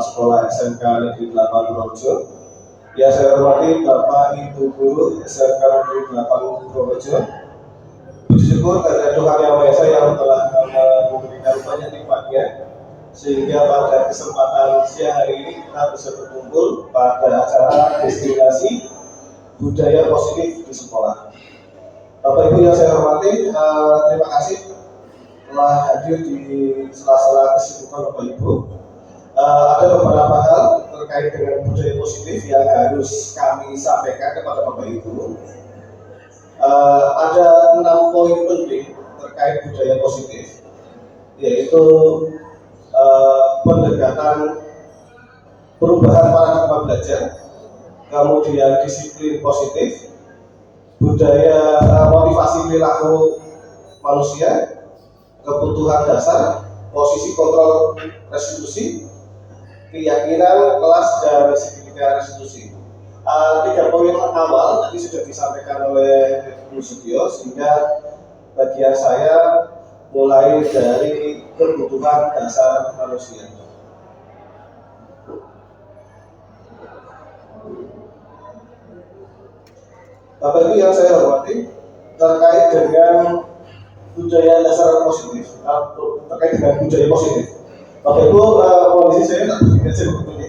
Sekolah SMK Negeri 8 Purworejo. Yang saya hormati Bapak Ibu Guru SMK Negeri 8 Purworejo. Puji syukur kepada Tuhan Yang Maha Esa yang telah memberikan banyak nikmatnya, sehingga pada kesempatan siang hari ini kita bisa berkumpul pada acara destinasi budaya positif di sekolah. Bapak Ibu yang saya hormati, terima kasih telah hadir di sela-sela kesibukan Bapak Ibu. Ada beberapa hal terkait dengan budaya positif yang harus kami sampaikan kepada Bapak Ibu. Ada 6 poin penting terkait budaya positif, yaitu pendekatan perubahan paradigma belajar, kemudian disiplin positif, budaya motivasi perilaku manusia, kebutuhan dasar, posisi kontrol restitusi, keyakinan kelas dan segitiga restitusi. 3 poin awal tadi sudah disampaikan oleh Bu Sutio, sehingga bagian saya mulai dari kebutuhan dasar manusia. Bapak Ibu yang saya hormati, terkait dengan budaya dasar positif, terkait dengan budaya positif. Bapak Ibu, kondisi saya tak begini aja begini.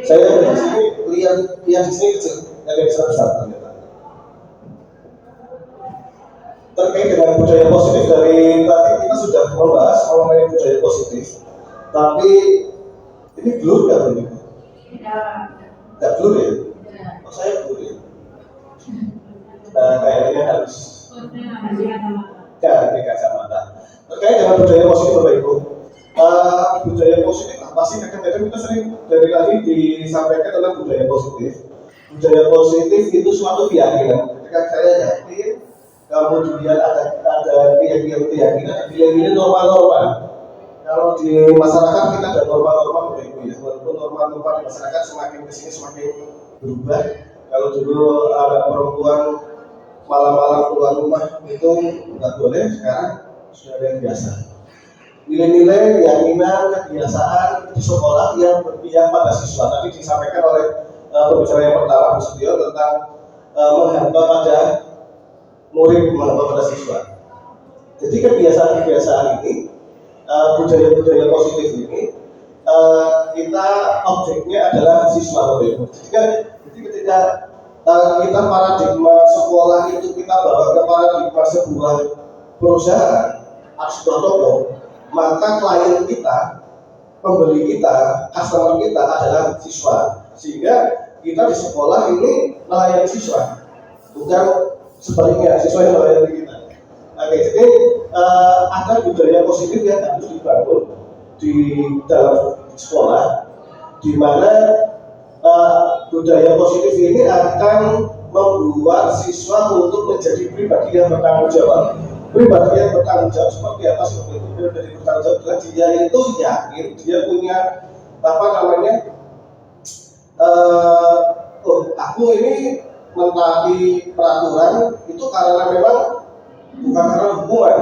Saya di sini lihat di sini kecil, yang besar ternyata. Terkait dengan budaya positif, dari tadi kita sudah membahas mengenai budaya positif, tapi ini blur nggak ini? Nggak blur ya? Oh, saya blur ya? Kayaknya harus ganti kacamata. Terkait dengan budaya positif, Bapak Ibu, budaya positif apa sih? Kadang-kadang kita sering dari tadi disampaikan tentang budaya positif. Budaya positif itu suatu keyakinan. Ketika saya yakin, kemudian ada keyakinan norma-norma. Kalau di masyarakat kita ada norma-norma, Bapak Ibu ya. Walaupun norma-norma di masyarakat semakin kesini semakin berubah. Kalau dulu ada perempuan malam-malam keluar rumah itu nggak boleh, sekarang sudah ada yang biasa. Nilai-nilai, keyakinan, kebiasaan di sekolah yang berpihak pada siswa. Tadi disampaikan oleh pembicara yang pertama, Bu Sutio, tentang menghamba pada murid, menghamba pada siswa. Jadi kebiasaan-kebiasaan ini, budaya-budaya positif ini, kita objeknya adalah siswa, Bapak Ibu. Jadi ketika kita paradigma sekolah itu kita bawa ke paradigma sebuah perusahaan atau sebuah toko, maka klien kita, pembeli kita, customer kita adalah siswa. Sehingga kita di sekolah ini melayani siswa, bukan sebaliknya, siswa yang melayani kita. Oke, jadi ada budaya positif yang harus dibangun di dalam sekolah, di mana budaya positif ini akan membuat siswa untuk menjadi pribadi yang bertanggung jawab. Pribadi yang bertanggung jawab seperti apa? Seperti itu, pribadi bertanggung jawab adalah dia itu yakin, dia punya apa namanya? Aku ini mentaati peraturan itu karena memang bukan karena hubungan.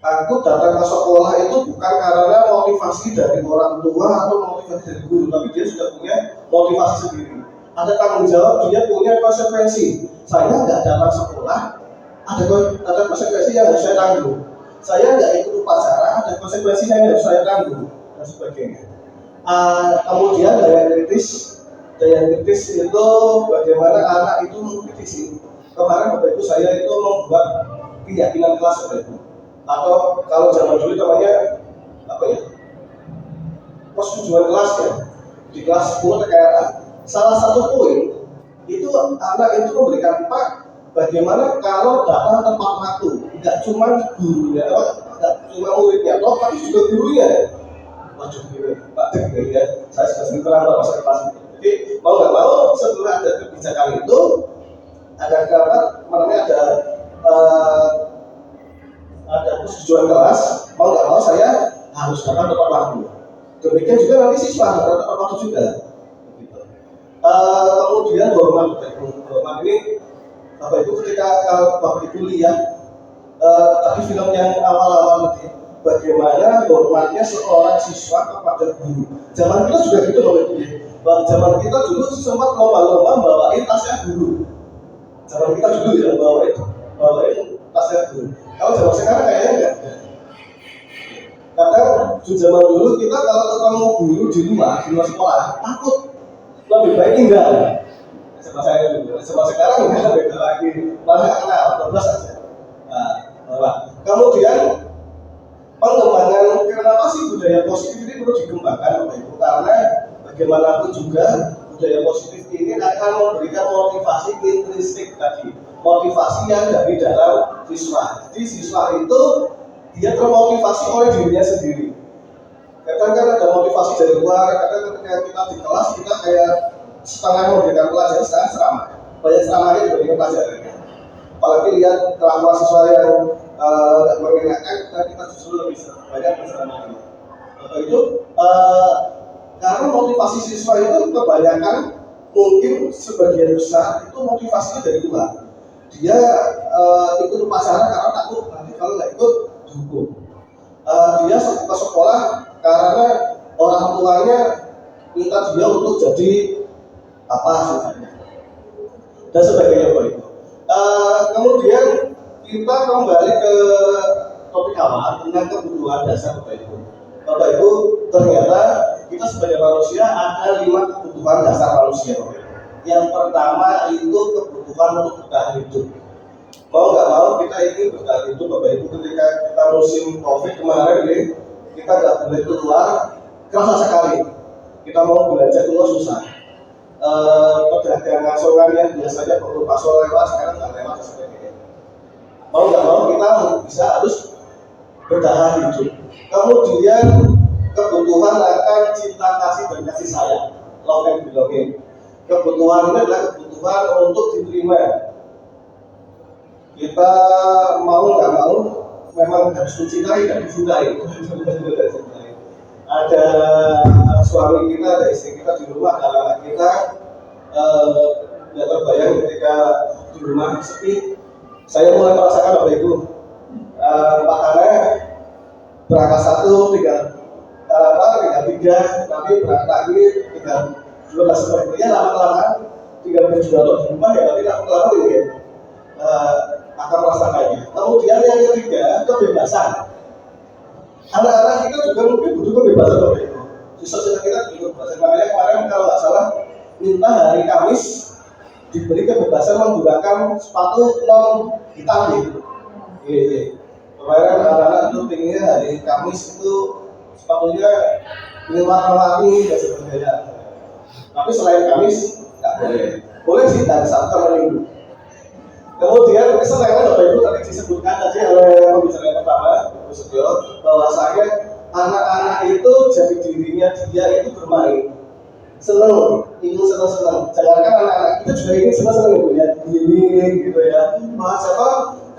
Aku datang ke sekolah itu bukan karena motivasi dari orang tua atau motivasi dari guru, tapi dia sudah punya motivasi sendiri. Ada tanggung jawab, dia punya konsekuensi. Saya nggak datang sekolah, ada konsekuensi yang harus saya tanggung. Saya nggak ikut upacara, ada konsekuensi yang harus saya tanggung dan sebagainya. Kemudian daya kritis itu bagaimana anak itu mengkritisi. Kemarin Bapak Ibu saya itu membuat keyakinan kelas, Bapak Ibu. Atau kalau zaman dulu namanya apa ya? Persetujuan kelas ya. Di kelas 10 TKRA. Salah satu poin itu anak itu memberikan Pak, bagaimana kalau datang tepat waktu, tidak cuma gurunya, tidak cuma muridnya, tapi juga gurunya. Waduh, Pak Dek ya, saya sudah sering pernah masa kelas itu. Jadi mau nggak mau setelah ada kebijakan itu, ada persetujuan kelas, mau nggak mau saya harus datang tepat waktu. Demikian juga nanti siswa datang tepat waktu juga. Kemudian hormat ini Bapak Ibu ketika Bapak Ibu lihat tadi film yang awal-awal tadi bagaimana hormatnya seorang siswa kepada guru. Zaman kita juga gitu loh ya. Zaman kita dulu sempat lomba-lomba bawain tasnya guru. Zaman kita dulu ya bawain tasnya guru. Kalau zaman sekarang kayaknya enggak. Kadang di zaman dulu kita kalau ketemu guru di luar sekolah takut, lebih baik enggak. Sama sekarang enggak beda lagi, malah kenal, bebas aja. Kemudian pengembangan, kenapa sih budaya positif ini perlu dikembangkan Bapak Ibu? Karena bagaimanapun juga budaya positif ini akan memberikan motivasi intrinsik tadi, motivasi yang dari dalam siswa. Jadi siswa itu dia termotivasi oleh dirinya sendiri. Kadang kan ada motivasi dari luar, kadang ketika kita di kelas kita kayak setengah memberikan pelajaran, setengah ceramah. Banyak ceramahnya diberikan pelajaran. Apalagi lihat kelakuan siswa yang tidak mengenakan, kita justru lebih banyak berceramah. Bapak itu karena motivasi siswa itu kebanyakan mungkin sebagian besar itu motivasinya dari luar. Dia ikut upacara karena takut nanti kalau nggak ikut dihukum. Dia ke sekolah karena orang tuanya minta dia untuk jadi apa misalnya dan sebagainya Pak Ibu. Kemudian kita kembali ke topik awal tentang kebutuhan dasar Bapak Ibu. Bapak Ibu, ternyata kita sebagai manusia ada 5 kebutuhan dasar manusia Bapak Ibu. Yang pertama itu kebutuhan untuk bertahan hidup. Mau nggak mau kita ingin bertahan hidup Bapak Ibu. Ketika kita musim COVID kemarin kita nggak boleh keluar, kerasa sekali. Kita mau belanja keluar susah. Pedagang asongan yang biasanya perlu pasol lewat sekarang nggak lewat sebagainya. Mau nggak mau kita harus bertahan hidup. Kemudian kebutuhan akan cinta kasih dan kasih sayang, love and belonging. Kebutuhan ini adalah kebutuhan untuk diterima. Kita mau nggak mau memang harus mencintai dan dicintai. Ada suami kita, ada istri kita di rumah, ada anak kita. Tidak terbayang ketika di rumah sepi. Saya mulai merasakan Bapak Ibu, makanya berangkat 1 tinggal 3, tapi berangkat lagi tinggal 12 sepertinya lama-lama tinggal berjual di rumah ya, tapi lama-lama ini ya akan merasakannya. Kemudian yang ketiga, kebebasan. Anak-anak kita juga mungkin butuh kebebasan Bapak Ibu. Siswa-siswa kita butuh kebebasan. Makanya kemarin kalau nggak salah minta hari Kamis diberi kebebasan menggunakan sepatu non hitam gitu. Kemarin anak-anak itu pengennya hari Kamis itu sepatunya warna-warni dan sebagainya. Tapi selain Kamis nggak boleh. Boleh sih dari Sabtu sama Minggu. Kemudian kesenangan Bapak Ibu tadi disebutkan tadi oleh pembicara yang pertama, Ibu Setio, bahwasanya anak-anak itu jadi dirinya dia itu bermain, seneng, ingin seneng-seneng. Jangankan anak-anak kita juga ingin seneng-seneng Ibu ya, healing gitu ya. Siapa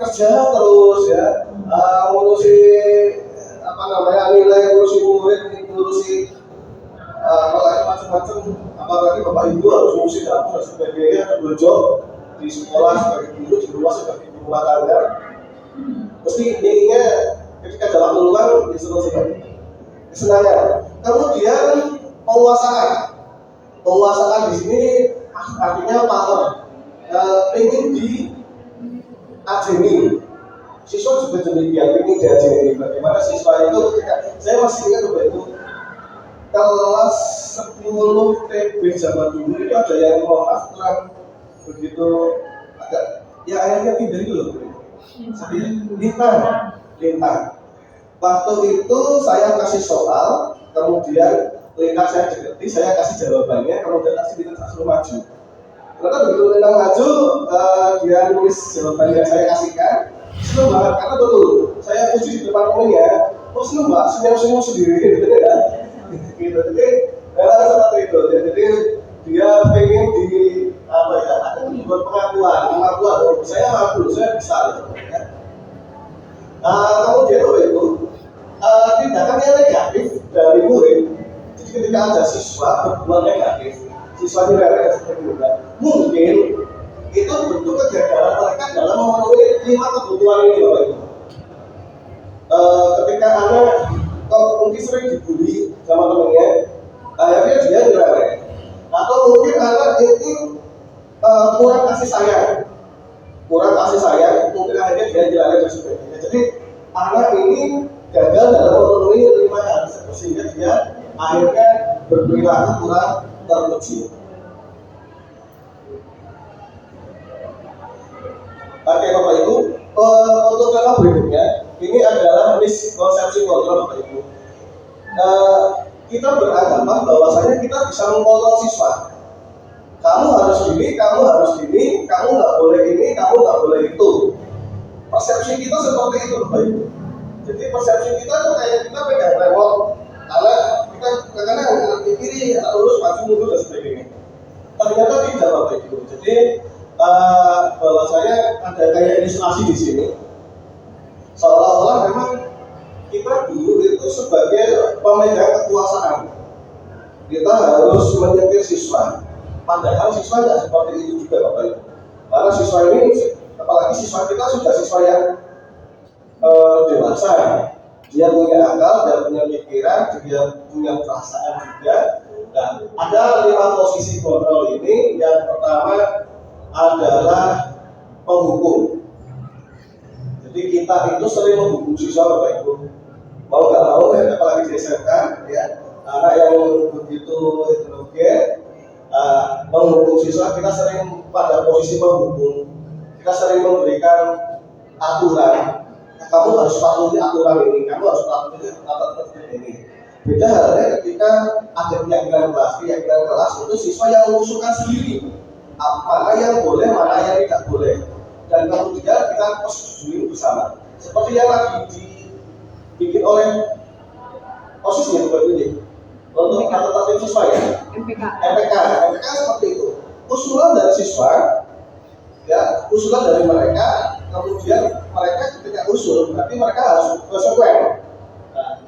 kerja terus ya, ngurusi apa namanya nilai, ngurusi murid, ngurusi apalagi macam-macam. Apalagi Bapak Ibu harus ngurusi dapur dan sebagainya, ada job di sekolah sebagai guru, di rumah sebagai ibu rumah tangga. Mesti inginnya ketika dalam luang disenang-senang, kesenangan. Kemudian penguasaan di sini artinya power. Ingin diajeni. Siswa juga demikian, ingin diajeni. Bagaimana siswa itu ketika saya masih ingat Bapak Ibu, kelas 10 TB zaman dulu itu ada yang maaf kurang begitu agak ya akhirnya pindah itu loh. Jadi lintang. Waktu itu saya kasih soal, kemudian lintang saya dekati, saya kasih jawabannya, kemudian kasih lintang suruh maju. Ternyata begitu lintang maju, dia nulis jawaban yang saya kasihkan, senang banget karena betul. Saya puji di depan umumnya, senang banget, senyum-senyum sendiri gitu ya. Gitu. Jadi memang seperti itu. Jadi dia pengen di apa ya, ada buat pengakuan. Saya mampu, saya bisa. Ya. Kemudian Bapak Ibu, tindakan yang negatif dari murid. Jadi ketika ada siswa berbuat negatif, siswa tidak seperti itu. Mungkin itu bentuk kegagalan mereka dalam memenuhi 5 kebutuhan ini Bapak Ibu. ketika anak kok mungkin sering dibully sama temennya, akhirnya dia nyerang. Atau mungkin anak itu kurang kasih sayang, mungkin akhirnya dia nyerang dan sebagainya. Jadi anak ini gagal dalam memenuhi 5 hal tersebut sehingga dia akhirnya berperilaku kurang terpuji. Oke Bapak Ibu, untuk tema berikutnya ini adalah miskonsepsi kontrol Bapak Ibu. Kita beranggapan bahwasanya kita bisa mengkontrol siswa. Kamu harus gini, kamu harus gini, kamu nggak boleh ini, kamu nggak boleh itu. Persepsi kita seperti itu Bapak Ibu. Jadi persepsi kita tuh kayak kita pegang remote, karena kita kadang-kadang ke kiri, lurus, maju, mundur dan sebagainya. Ternyata tidak Bapak Ibu. Jadi bahwasanya ada kayak ilustrasi di sini, seolah-olah memang kita dulu itu sebagai pemegang kekuasaan, kita harus menyetir siswa. Padahal siswa tidak seperti itu juga Bapak Ibu. Karena siswa ini, apalagi siswa kita sudah siswa yang dewasa, dia punya akal, dia punya pikiran, dia punya perasaan juga. Nah, ada 5 posisi kontrol ini. Yang pertama adalah penghukum. Jadi kita itu sering menghukum siswa Bapak Ibu. Mau nggak mau, apalagi di SMK, ya, anak yang begitu heterogen, menghukum siswa, kita sering pada posisi menghukum. Kita sering memberikan aturan. Kamu harus patuhi aturan ini, kamu harus patuhi aturan ini. Beda halnya ketika ada keyakinan kelas itu siswa yang mengusulkan sendiri mana yang boleh, mana yang tidak boleh, dan kemudian kita persetujui bersama. Seperti yang lagi dibikin oleh OSIS ya Bapak ini untuk tata siswa ya, MPK seperti itu. Usulan dari siswa, ya, usulan dari mereka, kemudian mereka ketika usul, berarti mereka harus konsekuen. Nah,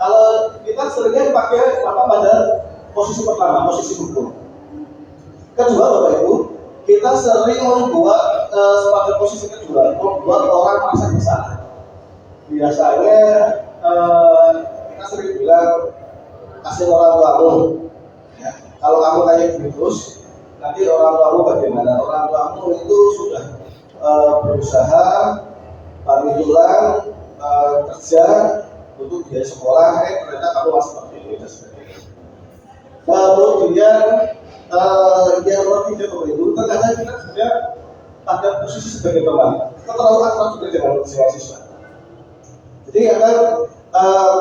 kalau kita seringnya pakai pada posisi pertama, posisi hukum. Kedua Bapak Ibu, kita sering membuat pada posisi kedua, membuat orang merasa bersalah. Biasanya kita sering bilang kasih orang tuamu, ya, kalau kamu kayak gini terus, nanti orang tuamu bagaimana? Orang tuamu itu sudah berusaha pamit tulang, kerja untuk biaya sekolah, ternyata kamu masih seperti ini dan sebagainya. Kemudian yang lebih jauh itu terkadang kita sudah pada posisi sebagai teman, kita terlalu akrab juga dengan siswa. Jadi akan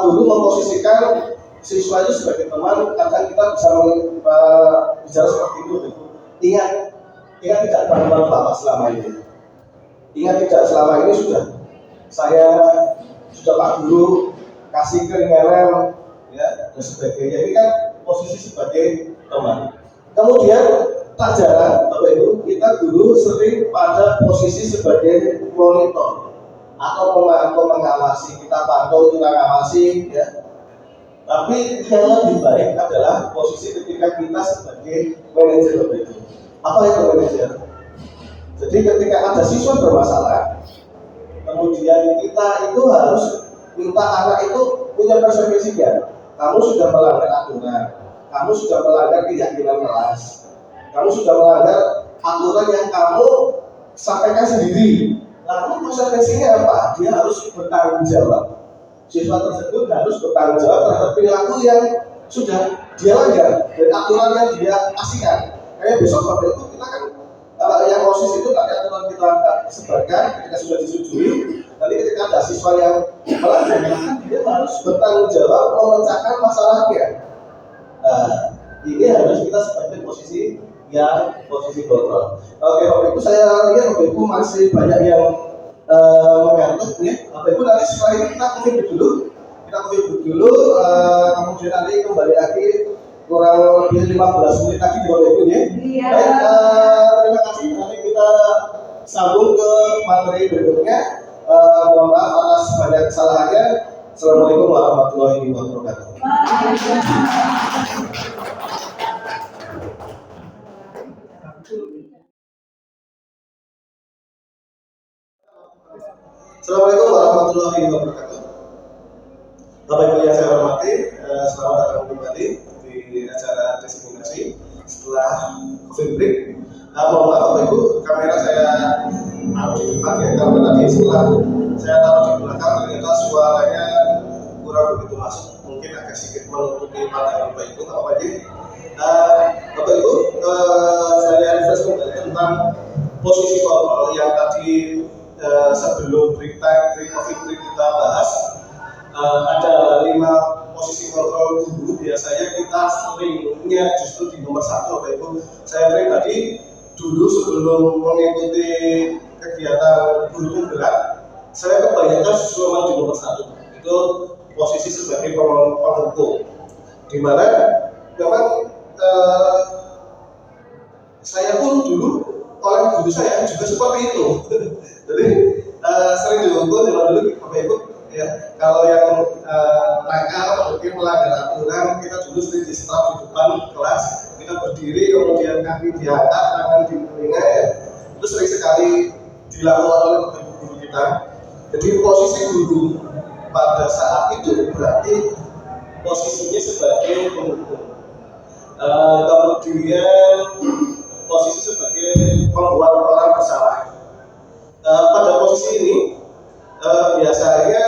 dulu memposisikan siswa itu sebagai teman, kadang kita bisa bicara seperti itu. Ingat tidak bantuan Bapak selama ini. Ingat tidak selama ini saya sudah Pak Guru kasih keringanan, ya, dan sebagainya. Ini kan posisi sebagai teman. Kemudian pelajaran Bapak Ibu, kita dulu sering pada posisi sebagai monitor atau mengawasi, kita pantau, kita ngawasi, ya. Tapi yang lebih baik adalah posisi ketika kita sebagai manajer Bapak Ibu. Apa itu manajer? Jadi ketika ada siswa bermasalah, kemudian kita itu harus minta anak itu punya konsekuensinya. Kamu sudah melanggar aturan, kamu sudah melanggar keyakinan kelas, kamu sudah melanggar aturan yang kamu sampaikan sendiri. Lalu konsekuensinya apa? Dia harus bertanggung jawab. Siswa tersebut harus bertanggung jawab terhadap perilaku yang sudah dia langgar dan aturan yang dia kasihkan. Kayak besok Bapak Ibu kita kan yang OSIS itu tadi aturan kita sebarkan ketika sudah disetujui. Nanti ketika ada siswa yang melanggar, dia harus bertanggung jawab memecahkan masalahnya. Nah, ini harus kita sebagai posisi kontrol. Oke Bapak Ibu, saya lihat Bapak Ibu masih banyak yang mengantuk ya. Bapak Ibu nanti setelah ini kita coffee dulu, kemudian nanti kembali lagi kurang lebih 15 menit lagi di Bapak Ibu ya. Iya. Baik, terima kasih. Nanti kita sambung ke materi berikutnya. Mohon maaf atas banyak kesalahannya. Assalamualaikum warahmatullahi wabarakatuh. Assalamualaikum warahmatullahi wabarakatuh. Bapak Ibu yang saya hormati, selamat datang kembali di acara diseminasi setelah coffee break. Mohon maaf Bapak Ibu, kamera saya taruh di depan ya, karena tadi setelah saya taruh di belakang ternyata suaranya kurang begitu masuk, mungkin agak sedikit menutupi pandangan Bapak Ibu. Bapak Ibu, saya refresh kembali tentang posisi kontrol yang tadi sebelum break coffee break kita bahas. Ada 5 posisi kontrol guru. Biasanya kita seringnya justru di nomor 1 Bapak Ibu. Saya pribadi dulu sebelum mengikuti kegiatan guru penggerak, saya kebanyakan justru memang di nomor 1. Itu posisi sebagai penghukum, di mana memang saya pun dulu oleh guru saya juga seperti itu. Jadi sering dihukum dulu Bapak Ibu. Ya, kalau yang nakal mungkin melanggar aturan, kita dulu sering di stop di depan kelas, kita berdiri kemudian kaki diangkat, tangan di telinga ya. Itu sering sekali dilakukan oleh guru kita. Jadi posisi guru pada saat itu berarti posisinya sebagai penghukum. Kemudian posisi sebagai pembuat orang bersalah. Pada posisi ini biasanya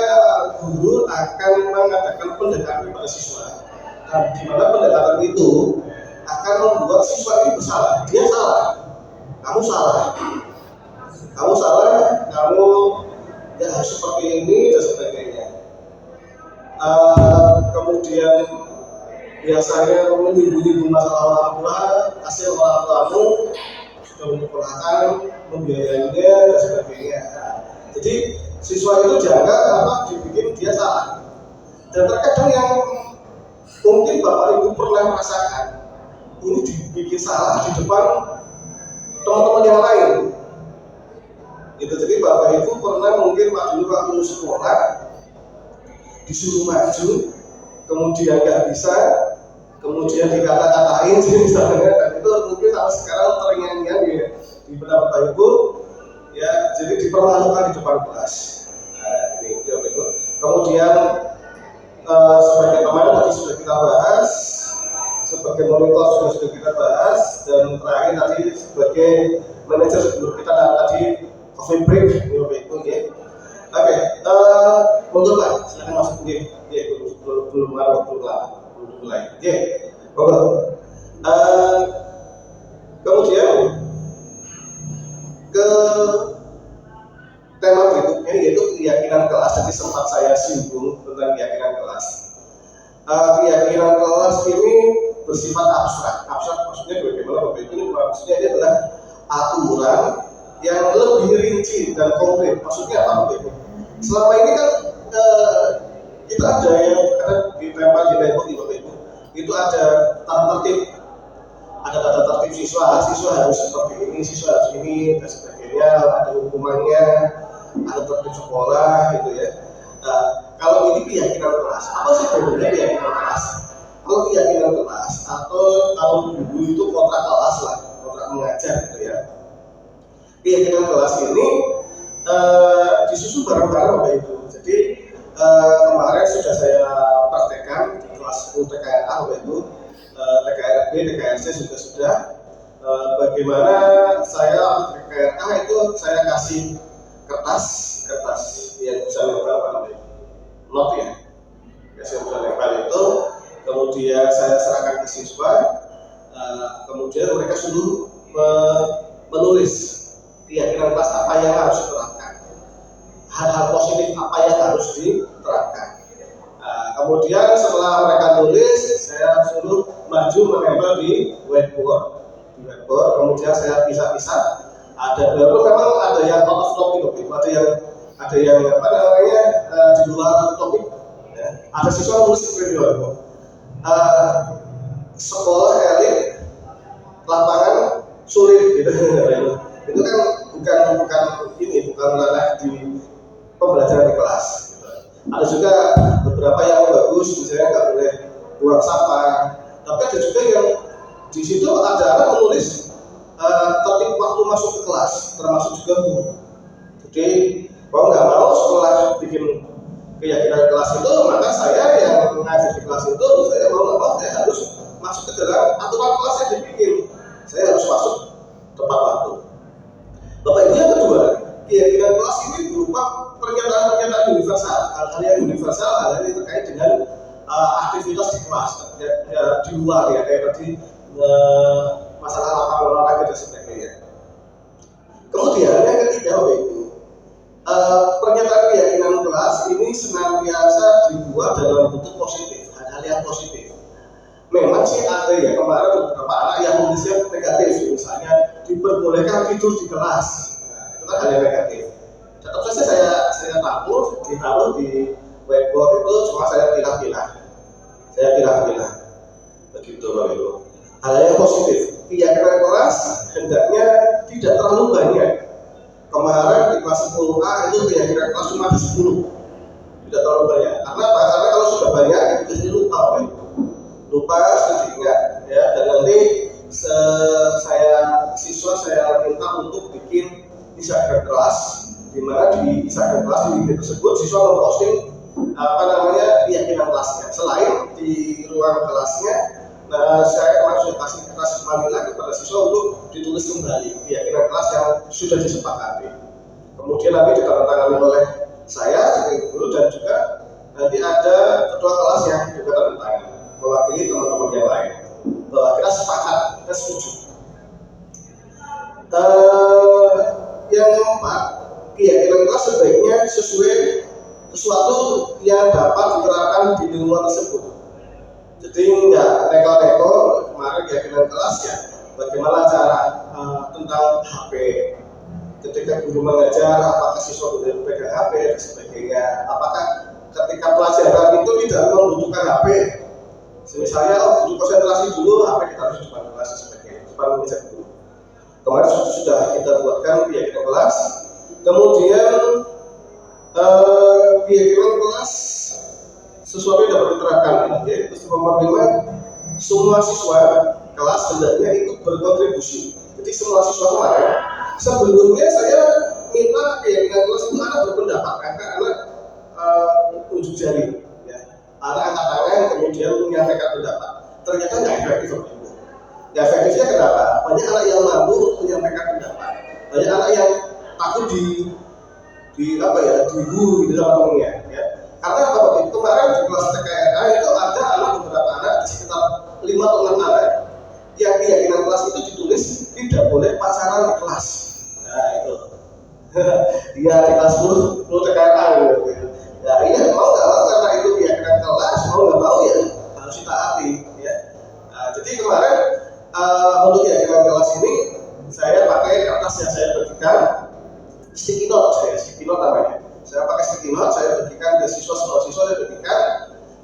guru akan mengadakan pendekatan kepada siswa, dan di mana pendekatan itu akan membuat siswa itu bersalah. Dia salah, kamu salah, kamu ya harus seperti ini dan sebagainya. Kemudian biasanya menyinggung masalah orang tua, hasil orang tuamu sudah menyekolahkan, membiayainya dan sebagainya. Jadi siswa itu dianggap apa dibikin dia salah. Dan terkadang yang mungkin Bapak Ibu pernah merasakan ini dibikin salah di depan teman-teman yang lain. Itu jadi Bapak Ibu pernah mungkin waktu sekolah disuruh maju, kemudian nggak bisa, kemudian dikata-katain misalnya, dan itu mungkin sampai sekarang terngiang-ngiang di benak Bapak Ibu. Ya, jadi dipermalukan di depan kelas. Nah, ini ya, Bapak. Kemudian sebagai pemain tadi sudah kita bahas, sebagai monitor sudah kita bahas, dan terakhir tadi sebagai manajer sebelum kita tadi coffee break, ya Bapak Ibu ya. Oke, monggo Pak, silakan masuk ya. Ya, belum mulai. Ya, monggo. Kemudian ke tema berikutnya yaitu keyakinan kelas. Jadi sempat saya singgung tentang keyakinan kelas. Keyakinan kelas ini bersifat abstrak. Abstrak maksudnya bagaimana Bapak Ibu? Maksudnya ini adalah aturan yang lebih rinci dan konkret. Maksudnya apa Bapak Ibu? Selama ini kan kita ada yang karena ditempel di tembok di Bapak Ibu. Itu ada tata tertib. Ada tata tertib siswa harus seperti ini, siswa harus ini dan sebagainya, ada hukumannya, ada tertib sekolah gitu ya. Nah, kalau ini keyakinan kelas, apa sih bedanya keyakinan kelas? Kalau keyakinan kelas atau kalau dulu itu kontrak kelas lah, kontrak mengajar gitu ya. Keyakinan kelas ini disusun bareng-bareng Bapak Ibu. Jadi kemarin sudah saya praktekkan di kelas TKA Bapak Ibu. TKRB, TKRC juga sudah. Bagaimana saya TKRA itu saya kasih kertas yang bisa nempel apa namanya? Not ya. Kasih yang bisa nempel itu, kemudian saya serahkan ke siswa, kemudian mereka suruh menulis keyakinan kelas apa yang harus diterapkan, hal-hal positif apa yang harus diterapkan. Kemudian setelah mereka tulis, saya suruh maju menempel di whiteboard, kemudian saya pisah-pisah. Ada memang ada yang out of topic, ada yang apa namanya di luar topik. Ya. Ada siswa nulis seperti itu. Sekolah elit, lapangan sulit gitu. Itu kan bukan ranah di pembelajaran di kelas. Ada juga beberapa yang bagus, misalnya nggak boleh buang sampah. Tapi ada juga yang di situ ada anak menulis tertib waktu masuk ke kelas, termasuk juga guru. Jadi mau nggak mau setelah bikin keyakinan kelas itu, maka saya yang mengajar di kelas itu, saya mau nggak mau saya harus masuk ke dalam aturan kelas yang dibikin. Saya harus masuk tepat waktu. Bapak Ibu, yang kedua, keyakinan kelas ini berupa pernyataan-pernyataan universal, hal-hal yang universal, hal-hal yang terkait dengan aktivitas di kelas, ya, di luar ya, kayak tadi masalah lapangan olahraga dan sebagainya. Kemudian yang ketiga, Bapak Ibu, pernyataan keyakinan kelas ini senantiasa dibuat dalam bentuk positif, hal-hal yang positif. Memang sih ada ya kemarin beberapa anak yang menulisnya negatif, misalnya diperbolehkan tidur di kelas, nah, itu kan hal yang negatif. Tetap saja saya ditaruh di whiteboard itu, cuma saya pilah-pilah, begitu Bapak Ibu. Hal yang positif, keyakinan kelas hendaknya tidak terlalu banyak. Kemarin di kelas 10A itu keyakinan kelas cuma 10, tidak terlalu banyak. Karena apa? Karena kalau sudah banyak itu jadi lupa, Bapak Ibu. Lupa, sudah diingat ya. Dan nanti saya minta untuk bikin Instagram kelas, di mana di Instagram kelas di video tersebut siswa memposting keyakinan kelasnya. Selain di ruang kelasnya, saya kemarin sudah kasih kertas manila kepada siswa untuk ditulis kembali keyakinan kelas yang sudah disepakati. Kemudian nanti ditandatangani oleh saya sebagai guru, dan juga nanti ada ketua kelas yang juga tanda tangan mewakili teman-teman yang lain bahwa kita sepakat, kita setuju. Yang keempat, keyakinan kelas sebaiknya sesuai sesuatu yang dapat diterapkan di lingkungan tersebut. Jadi nggak neko-neko. Kemarin keyakinan kelas ya, bagaimana cara tentang HP. Ketika guru mengajar, apakah siswa boleh pegang HP dan sebagainya. Apakah ketika pelajaran itu tidak membutuhkan HP. Misalnya butuh konsentrasi dulu, HP kita harus depan kelas dan sebagainya, depan meja guru. Kemarin sudah kita buatkan keyakinan kelas. Kemudian keyakinan kelas sesuatu yang dapat diterapkan, yaitu nomor 5, semua siswa kelas hendaknya ikut berkontribusi. Jadi semua siswa kemarin, sebelumnya saya minta keyakinan kelas itu anak berpendapat, karena anak unjuk jari, ya. Anak angkat tangan kemudian menyampaikan pendapat. Ternyata nggak efektif. Nggak efektifnya kenapa? Banyak anak yang mampu menyampaikan pendapat, banyak anak yang takut dihuru gitu sama temennya, ya. Karena apa? Kemarin di kelas TKRA itu ada beberapa anak, sekitar 5 atau 6 anak yang keyakinan kelas itu ditulis tidak boleh pacaran di kelas. Nah itu dia di kelas 10 TKRA gitu. Ya iya, mau nggak mau karena itu keyakinan kelas, mau nggak mau ya harus ditaati, ya. Nah, jadi kemarin untuk keyakinan kelas ini saya pakai kertas yang saya bagikan, sticky note namanya. Saya pakai sticky note, saya bagikan ke siswa, semua siswa saya bagikan.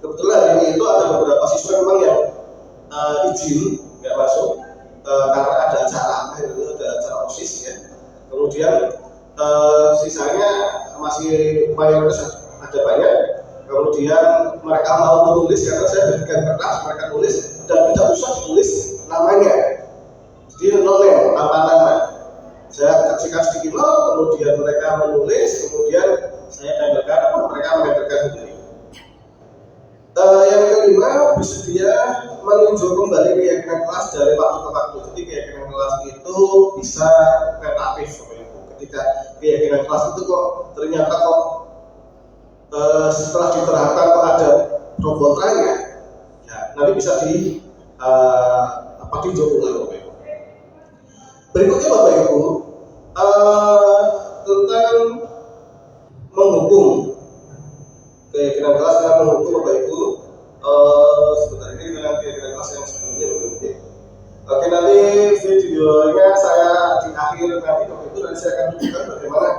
Kebetulan hari ini itu ada beberapa siswa memang yang izin nggak masuk karena ada acara OSIS, ya. Kemudian sisanya masih mayoritas ada banyak. Kemudian mereka mau menulis karena saya bagikan kertas, mereka tulis dan tidak usah ditulis namanya. Jadi nolnya tanpa nama. Saya kasihkan sedikit note, kemudian mereka menulis, kemudian saya tempelkan, mereka menempelkan sendiri. Yang kelima, bersedia meninjau kembali keyakinan kelas dari waktu ke waktu. Jadi keyakinan kelas itu bisa relatif, ketika keyakinan kelas itu kok ternyata setelah diterapkan kok ada kontranya, ya nanti bisa ditinjau ulang. Berikutnya Bapak Ibu, tentang menghukum keyakinan kelas dan menghukum Bapak Ibu. Sebentar, ini dengan keyakinan kelas yang sebelumnya Bapak Ibu. Oke, nanti videonya saya di akhir nanti Bapak Ibu, dan saya akan tunjukkan bagaimana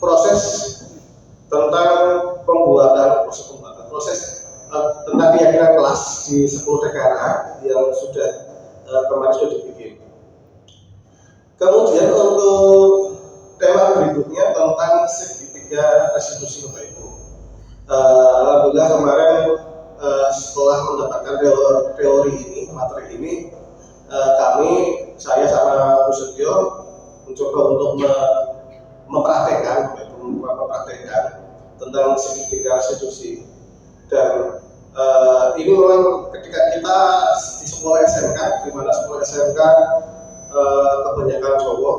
proses tentang proses tentang keyakinan kelas di 10 TKRA yang sudah kemarin sudah dibikin. Kemudian untuk tema berikutnya tentang segitiga restitusi Bapak Ibu. Alhamdulillah kemarin setelah mendapatkan teori ini, materi ini, saya sama Bu Setio mencoba untuk mempraktekkan tentang segitiga restitusi. Dan ini memang ketika kita di sekolah SMK, di mana sekolah SMK kebanyakan cowok,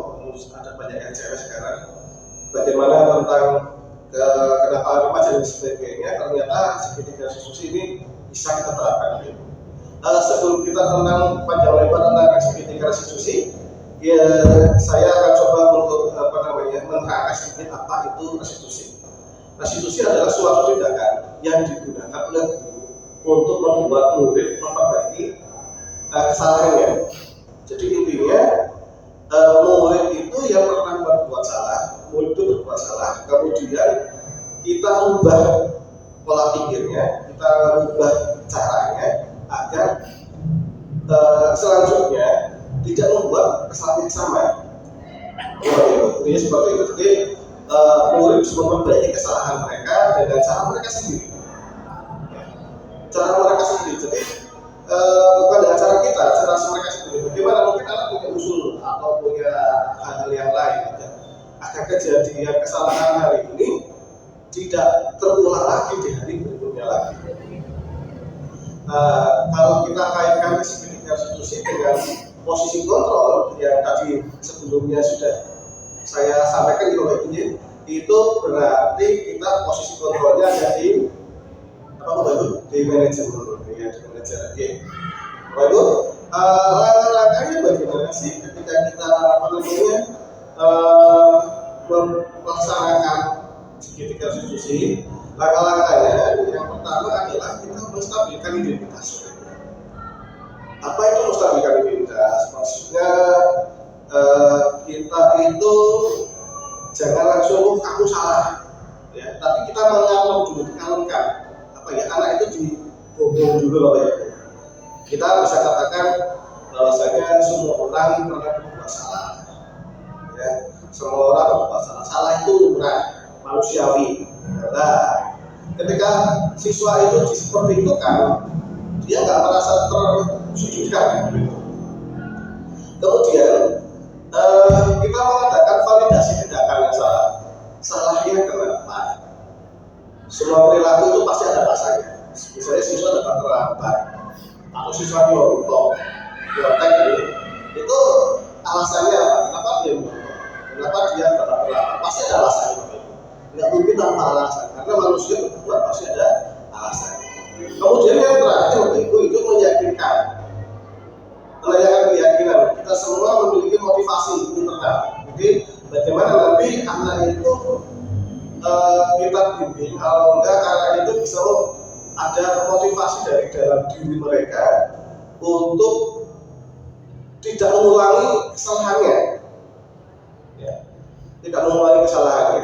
ada banyak yang cewek sekarang, bagaimana tentang kenakalan remaja dan sebagainya, ternyata segitiga restitusi ini bisa kita terapkan. Sebelum kita tentang panjang lebar tentang segitiga restitusi, ya saya akan coba untuk menerangkan sedikit apa itu restitusi. Restitusi adalah suatu tindakan yang digunakan oleh guru untuk membuat murid memperbaiki kesalahannya. Jadi intinya murid itu yang pernah berbuat salah, kemudian kita ubah pola pikirnya, kita ubah caranya agar selanjutnya tidak membuat kesalahan yang sama. Ini seperti itu. Jadi murid bisa memperbaiki kesalahan mereka dengan cara mereka sendiri. Jadi bukan dengan cara kita, cara mereka sendiri. Bagaimana mungkin anak punya usul atau punya hal-hal yang lain agar kejadian kesalahan hari ini tidak terulang lagi di hari berikutnya lagi. Kalau kita kaitkan segitiga restitusi dengan posisi kontrol yang tadi sebelumnya sudah saya sampaikan di bawah ini, itu berarti kita posisi kontrolnya ada di di manajemen, ya, di manajer. Lalu langkah-langkahnya bagaimana sih ketika kita melaksanakan segitiga restitusi? Langkah-langkahnya yang pertama adalah kita menstabilkan identitas. Apa itu menstabilkan identitas? Maksudnya kita itu jangan langsung aku salah, ya, tapi kita mengalami dulu, dikalungkan. Anak itu dibobong dulu, ya. Kita bisa katakan bahwasanya semua orang pernah berbuat salah, ya. Semua orang berbuat salah. Salah itu lumrah, manusiawi. Nah, ketika siswa itu seperti itu kan, dia nggak merasa tersudutkan. Kemudian kita mengadakan validasi tindakan yang salah. Salahnya kenapa? Semua perilaku itu pasti ada alasannya. Misalnya siswa dapat terlambat atau siswa nyontok, itu alasannya apa? Kenapa dia dapat terlambat? Pasti ada alasannya. Nggak mungkin tanpa alasan, karena manusia berbuat pasti ada alasan. Kemudian yang terakhir itu meyakinkan, menanyakan keyakinan. Kita semua memiliki motivasi internal. Jadi bagaimana nanti anak itu kita bimbing, kalau enggak karena itu bisa ada motivasi dari dalam diri mereka untuk tidak mengulangi kesalahannya, ya, tidak mengulangi kesalahannya.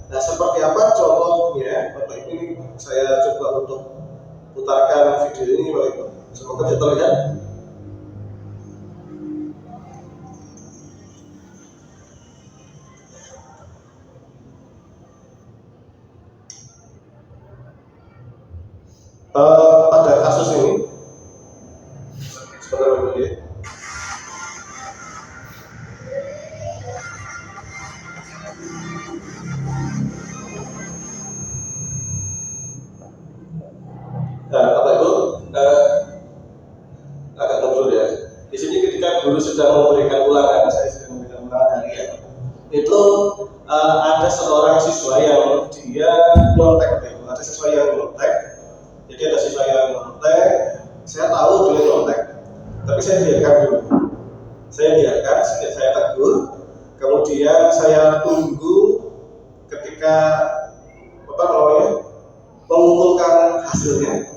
Nah, seperti apa contohnya? Bapak ini saya coba untuk putarkan video ini, Bapak. Semoga bisa terlihat. Pada kasus ini, sebentar dulu ya. Nah, Bapak Ibu, agak mundur ya. Di sini ketika guru sudah memberikan ulangan, saya sudah memberikan ulangan harian, itu ada seorang siswa yang dia nyontek, ada siswa yang nyontek. Jadi ada siswa yang nyontek, saya tahu dia nyontek, tapi saya biarkan dulu. Saya tegur, kemudian saya tunggu ketika mengumpulkan hasilnya.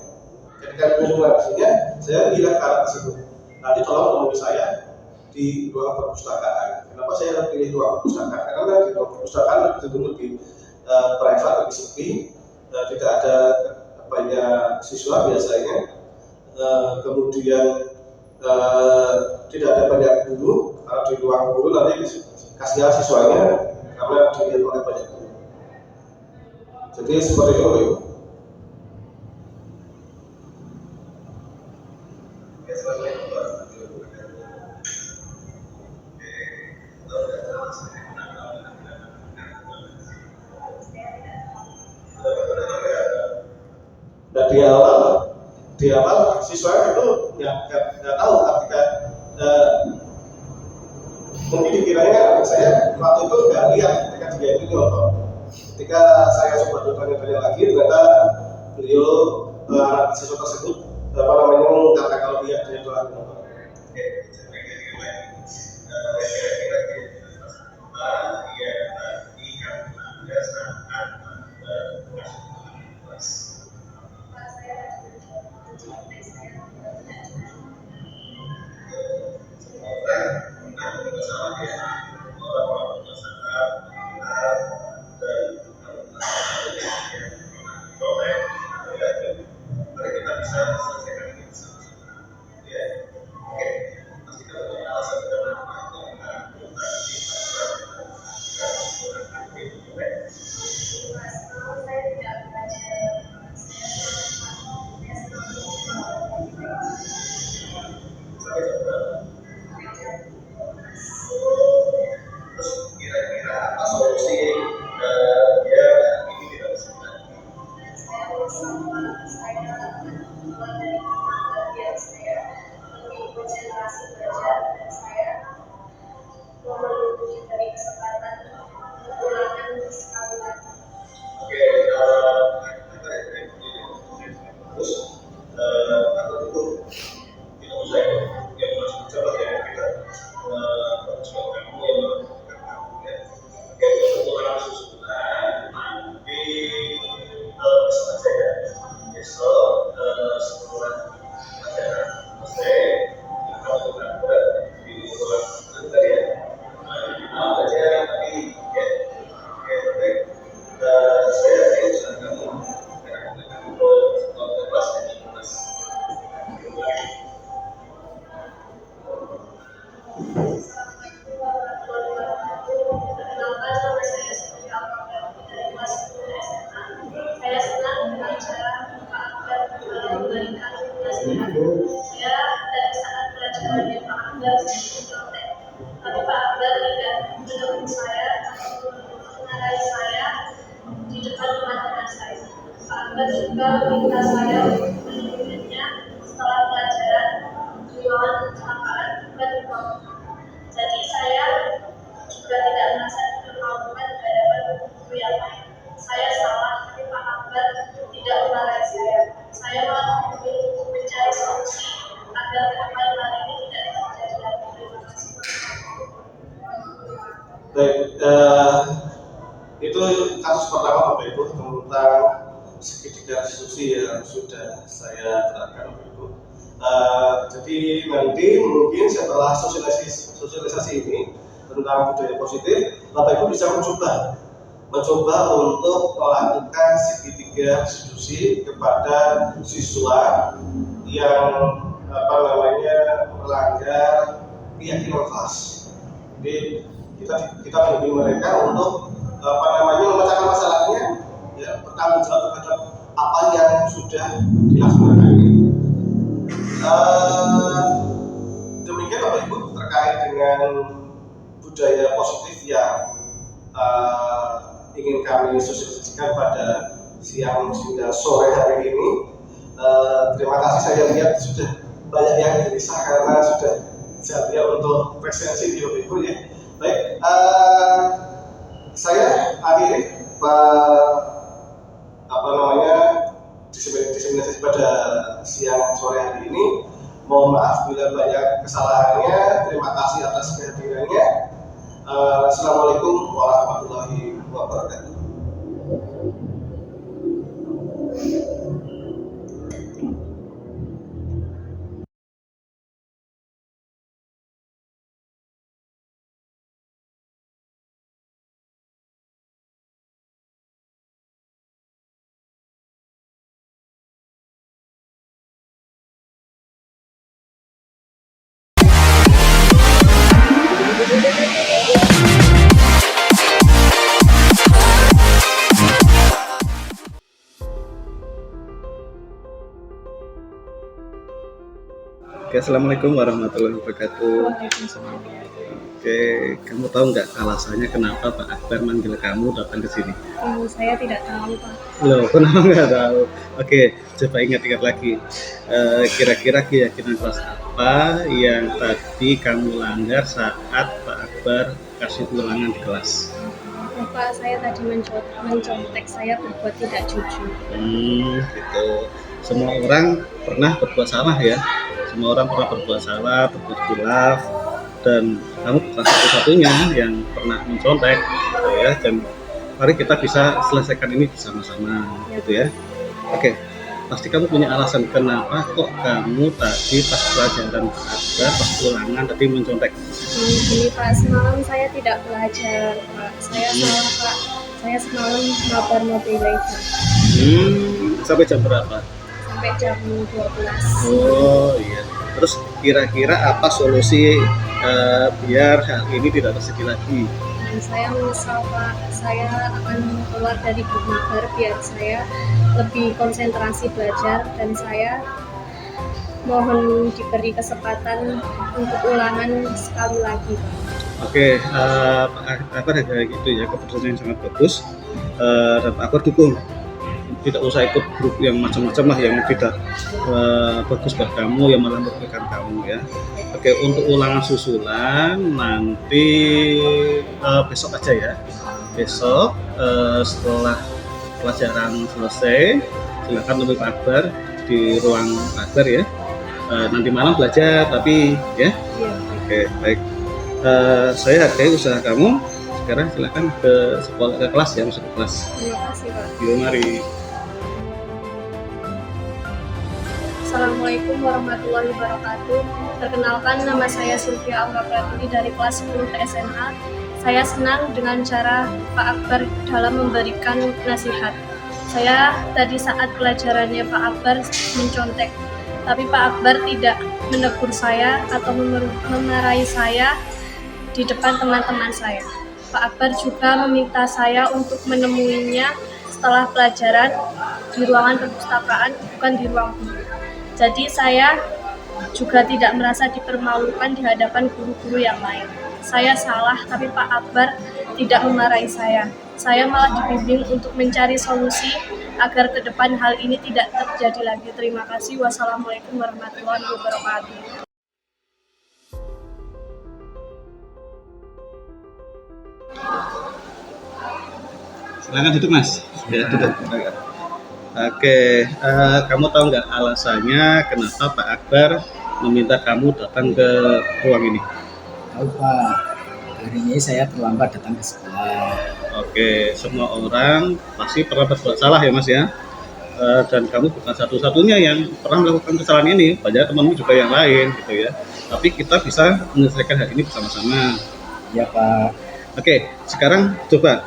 Ketika mengumpulkan hasilnya, saya bilang ke anak tersebut, nanti tolong temui saya di ruang perpustakaan. Kenapa saya pilih ruang perpustakaan? Karena di ruang perpustakaan lebih private, lebih sepi, tidak ada banyak siswa biasanya, kemudian tidak ada banyak guru. Kalau di ruang guru nanti kasihan siswanya karena dilihat oleh banyak guru. Jadi seperti itu. di awal siswa itu nggak tahu ketika mungkin dikiranya saya waktu itu nggak lihat ketika dia itu nonton. Ketika saya coba bertanya-tanya lagi, ternyata beliau anak siswa tersebut mengatakan kalau dia telah nonton. Baik, itu kasus pertama Bapak Ibu tentang segitiga diskusi yang sudah saya terapkan Bapak Ibu. Jadi nanti mungkin setelah sosialisasi ini tentang budaya positif, Bapak Ibu bisa mencoba untuk melakukan segitiga diskusi kepada siswa yang melanggar keyakinan kelas. Jadi kita menghubungi mereka untuk memecahkan masalahnya, ya, bertanggung jawab terhadap apa yang sudah dilaksanakan. Demikian Bapak Ibu terkait dengan budaya positif yang ingin kami sosialisasikan pada siang hingga sore hari ini. Terima kasih, saya lihat sudah banyak yang gelisah karena sudah siap untuk presensi di Bapak Ibu ya. Baik, saya akhiri diseminasi pada siang sore hari ini. Mohon maaf bila banyak kesalahannya. Terima kasih atas kehadirannya. Assalamualaikum warahmatullahi wabarakatuh. Oke, assalamualaikum warahmatullahi wabarakatuh. Waalaikumsalam. Oke, kamu tahu nggak alasannya kenapa Pak Akbar manggil kamu datang ke sini? Saya tidak tahu, Pak. Loh, kenapa nggak tahu? Oke, coba ingat-ingat lagi. Kira-kira keyakinan kelas apa yang tadi kamu langgar saat Pak Akbar kasih ulangan di kelas? Bapak saya tadi mencontek saya berbuat tidak jujur. Gitu. Semua orang pernah berbuat salah ya. Semua orang pernah berbuat salah, berbuat khilaf, dan kamu bukan satu-satunya yang pernah mencontek, gitu ya. Dan mari kita bisa selesaikan ini bersama-sama, gitu ya. Oke, pasti kamu punya alasan kenapa kok kamu tadi pas pelajaran ada pas ulangan tadi mencontek. Ini Pak, semalam saya tidak belajar, Pak. Saya salah, Pak. Saya semalam mabar Mobile Legends Sampai jam berapa? sampai jam 12. Oh iya. Terus kira-kira apa solusi biar hal ini tidak terjadi lagi? Dan saya menyesal, Pak. Saya akan keluar dari grup mabar biar saya lebih konsentrasi belajar, dan saya mohon diberi kesempatan untuk ulangan sekali lagi, Pak. Oke, Pak Akbar ada gitu ya, keputusan yang sangat bagus, dan Pak Akbar dukung. Tidak usah ikut grup yang macam-macam lah, yang tidak bagus buat kamu, yang malah merugikan kamu ya. Oke, untuk ulangan susulan nanti besok aja ya. Besok setelah pelajaran selesai, silakan temui Pak Akbar di ruang Pak Akbar ya. Nanti malam belajar, tapi ya. Iya. Oke, baik. Saya hargai usaha kamu. Sekarang silakan ke sekolah, ke kelas ya, masuk ke kelas. Terima kasih, Pak. Yuk, mari. Assalamualaikum warahmatullahi wabarakatuh. Perkenalkan, nama saya Sylvia Aura Pratili dari kelas 10 TSNA. Saya senang dengan cara Pak Akbar dalam memberikan nasihat. Saya tadi saat pelajarannya Pak Akbar mencontek, tapi Pak Akbar tidak menegur saya atau memarahi saya di depan teman-teman saya. Pak Akbar juga meminta saya untuk menemuinya setelah pelajaran di ruangan perpustakaan, bukan di ruang guru. Jadi saya juga tidak merasa dipermalukan di hadapan guru-guru yang lain. Saya salah, tapi Pak Akbar tidak memarahi saya. Saya malah dibimbing untuk mencari solusi agar ke depan hal ini tidak terjadi lagi. Terima kasih. Wassalamualaikum warahmatullahi wabarakatuh. Silakan duduk Mas. Ya, duduk. Oke, kamu tahu nggak alasannya kenapa Pak Akbar meminta kamu datang ke ruang ini? Tahu Pak, hari ini saya terlambat datang ke sekolah. Oke, semua orang pasti pernah berbuat salah ya Mas ya. Dan kamu bukan satu-satunya yang pernah melakukan kesalahan ini, banyak temanmu juga yang lain gitu ya. Tapi kita bisa menyelesaikan hal ini bersama-sama. Ya Pak. Oke, sekarang coba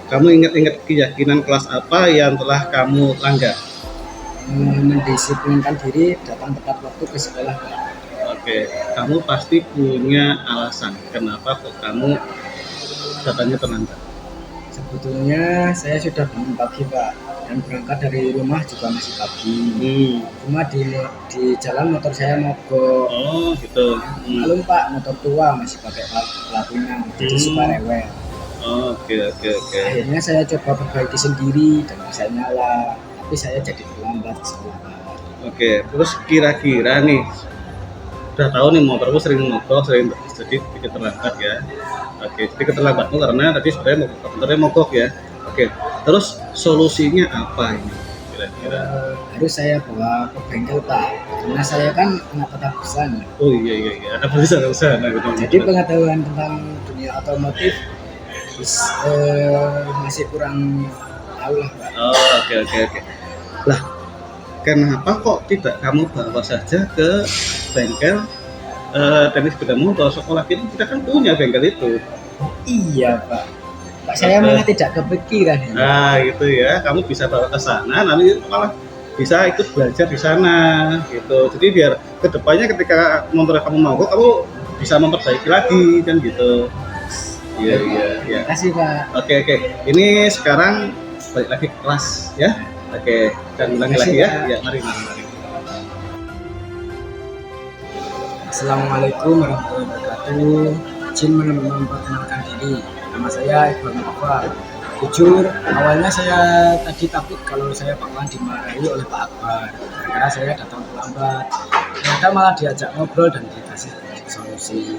kamu ingat-ingat keyakinan kelas apa yang telah kamu langgar? Mendisiplinkan diri datang tepat waktu ke sekolah Pak. Oke, kamu pasti punya alasan kenapa kok kamu datangnya terlambat. Sebetulnya saya sudah bangun pagi Pak, dan berangkat dari rumah juga masih pagi. Cuma di jalan motor saya mogok. Oh gitu. Malum Pak, motor tua masih pakai plat pinang, jadi suka rewel. Oke. Akhirnya saya coba perbaiki sendiri dan bisa nyala, tapi saya jadi terlambat ke sekolah Pak. Oke, terus kira-kira nih, udah tahu nih motormu sering mogok, sering jadi sedikit terlambat ya. Oke, sedikit terlambat tuh karena tadi sebenarnya motornya mogok ya. Oke, terus solusinya apa ini kira-kira? Harus saya bawa ke bengkel Pak, karena saya kan anak tetap pesan. Oh iya, ada perusahaan. Jadi pengetahuan tentang dunia otomotif masih kurang tahu lah Pak. Oh, oke. Lah, kenapa kok tidak kamu bawa saja ke bengkel tenis sepeda motor sekolah kita kan punya bengkel itu. Iya Pak. Pak saya malah tidak kepikiran. Nah gitu ya, kamu bisa bawa ke sana, nanti malah bisa ikut belajar di sana gitu. Jadi biar kedepannya ketika motor kamu mogok, kamu bisa memperbaiki lagi kan gitu. Iya. Terima kasih Pak. Oke. Ini sekarang balik lagi ke kelas ya. Oke, dan ulangi lagi ya. Ya, mari. Assalamualaikum warahmatullahi wabarakatuh. Izin memperkenalkan diri. Nama saya Iqbal Mughafar. Jujur, awalnya saya tadi takut kalau saya bakalan dimarahi oleh Pak Akbar karena saya datang terlambat. Ternyata malah diajak ngobrol dan dikasih solusi.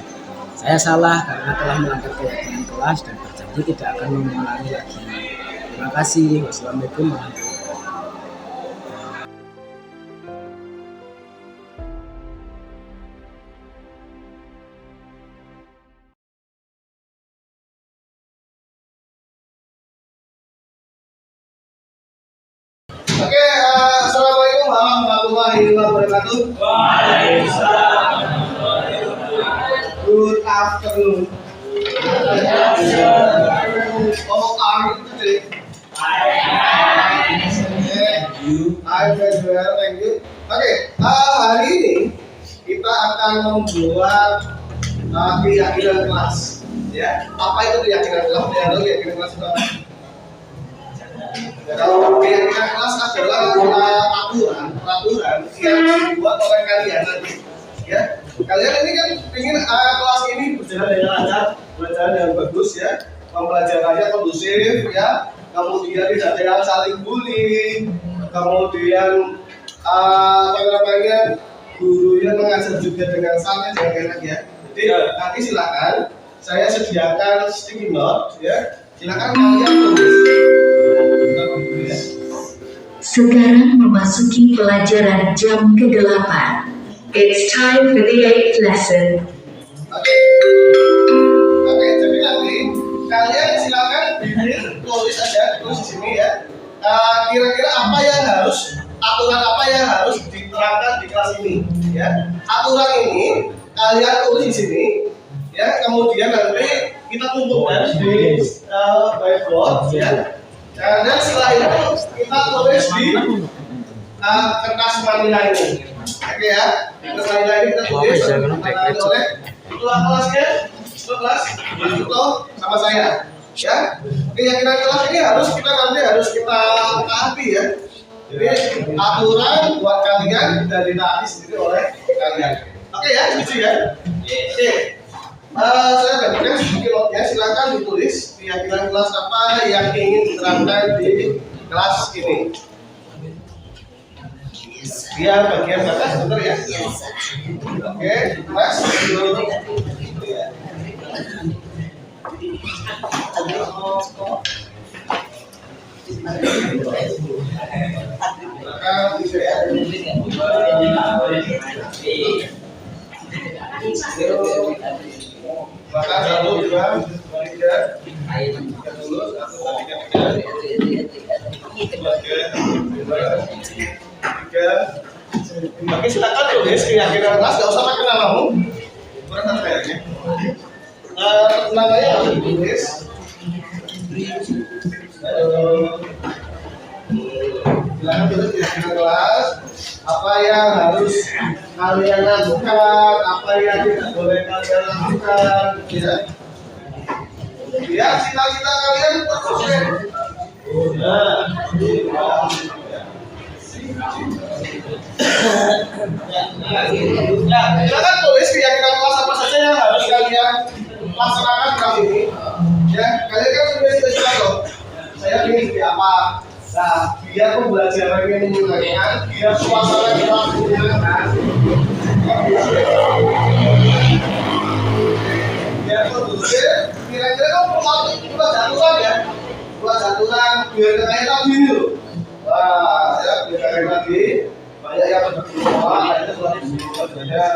Saya salah karena telah melanggar keyakinan kelas dan berjanji tidak akan mengulangi lagi. Terima kasih. Wassalamualaikum warahmatullahi wabarakatuh. Oke, assalamualaikum warahmatullahi wabarakatuh. Good afternoon. How are you today? I'm very well, thank you. Oke, hari ini kita akan membuat keyakinan kelas. Ya, apa itu keyakinan kelas? Ya, keyakinan kelas itu apa? Kalau keyakinan kelas adalah peraturan yang dibuat oleh kalian nanti. Ya, kalian ini kan ingin kelas ini berjalan dengan lancar, berjalan dengan bagus ya, pembelajarannya kondusif ya, kemudian tidak ada yang saling bully, kemudian gurunya mengajar juga dengan santai dan enak ya. Jadi nanti silakan saya sediakan sticky note ya, silakan kalian tulis. Sekarang memasuki pelajaran jam ke-8. It's time for the 8th lesson. Oke, jadi nanti kalian silakan tulis di sini ya. Kira-kira aturan apa yang harus diterapkan di kelas ini ya. Aturan ini kalian tulis di sini ya, kemudian nanti kita kumpulkan di whiteboard ya. Dan setelah itu kita tulis di kertas manila ini. Oke ya, kertas manila ini kita tulis oleh ketua kelasnya, kelas itu sama saya. Ya, keyakinan kelas ini harus kita taati ya. Jadi aturan buat kalian dan ditaati sendiri oleh kalian. Oke ya, setuju ya. Oke. Saya bagikan pilotnya, silakan ditulis keyakinan kelas apa yang ingin diterapkan di kelas ini. Biar bagian batas betul ya. Oke, mas. Maka 1, 2, 3, 4 dulu, 1, 2, 3. Oke, silakan tulis keyakinan kelas, nggak usah pakai namamu. Kurang apa kayaknya? Namanya harus ditulis. Silakan tulis keyakinan kelas. Apa yang harus kalian lakukan, apa yang tidak boleh kalian lakukan, ya. Biar cita-cita kalian tercapai. Silakan tulis keyakinan kelas apa saja yang harus kalian laksanakan kelas ini. Ya, kalian kan sudah cita-cita loh. Saya ingin jadi apa? Nah, biar pembelajarannya menyenangkan, biar suasana kita menyenangkan. Biar kondusif, kira-kira kamu buat jatuhan ya, biar kayak tadi dulu. Wah, ya biar kayak tadi banyak yang berdua, ada setelah belajarnya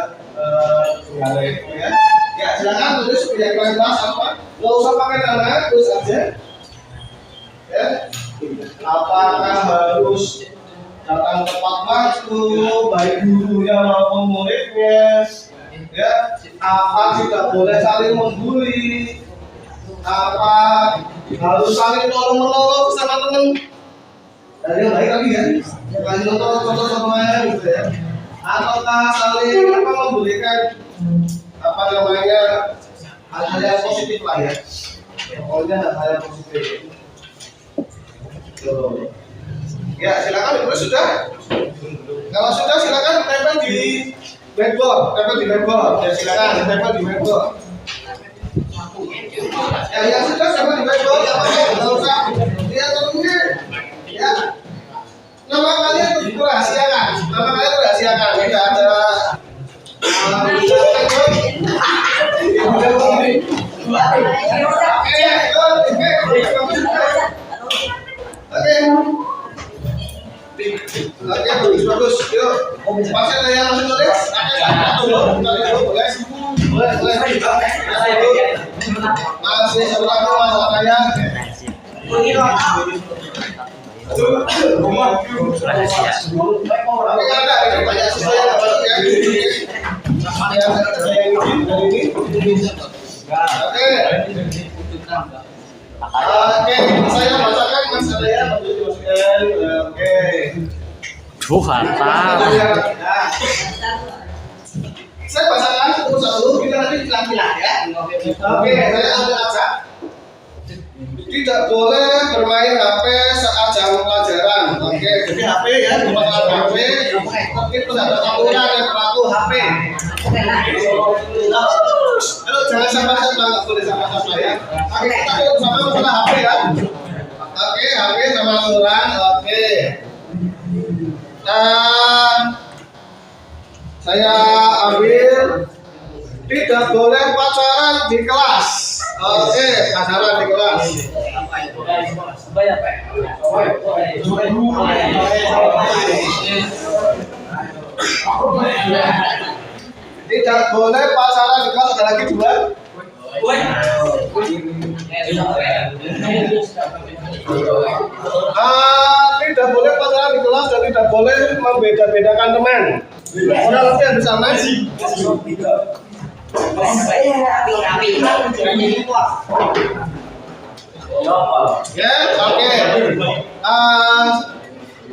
ya. Ya, silakan tulis keyakinan kelas apa? Nggak usah pakai nama, tulis aja. Ya. Apakah harus datang tepat waktu, baik gurunya maupun muridnya? Ya, apa tidak boleh saling membuli? Apa harus saling tolong-menolong sama teman? Dan yang baik lagi ya, saling contoh sama gitu ya. Ataukah saling memberikan hal-hal yang positif lah ya. Pokoknya hal-hal yang positif. Ya, silakan ditulis sudah. Kalau sudah silakan tempel di Whiteboard, tempel di whiteboard. Ya silakan, tempel di whiteboard. Ya sudah, tempel di whiteboard. Ya pakai, nggak usah. Ya tunggu. Ya. Nama kalian dirahasiakan. Nama kalian dirahasiakan. Tidak ada. Oke, bagus. Yuk, pasien ada yang masih tulis? Boleh. Masih satu lagi masalah saya. Oke, ada banyak siswa yang masuk ya. Oke, saya bacakan masalah ya. Oke. Saya bacakan satu-satu, kita nanti pilah-pilah ya. Oke, saya ambil aja. Tidak boleh bermain HP saat jam pelajaran. Oke, jadi HP ya, bukan HP. Tapi terhadap aturan yang berlaku HP. Halo, jangan sama-sama, nggak boleh sama-sama ya. Oke, kita bersama masalah HP ya. Oke, HP sama aturan. Oke. Dan saya ambil tidak boleh pacaran di kelas. Oke, pacaran di kelas. Tidak boleh pacaran di kelas. Ada lagi dua. Tidak boleh pacaran di kelas dan tidak boleh membeda-bedakan teman. Orang lebih yang bersama. Ya, oke.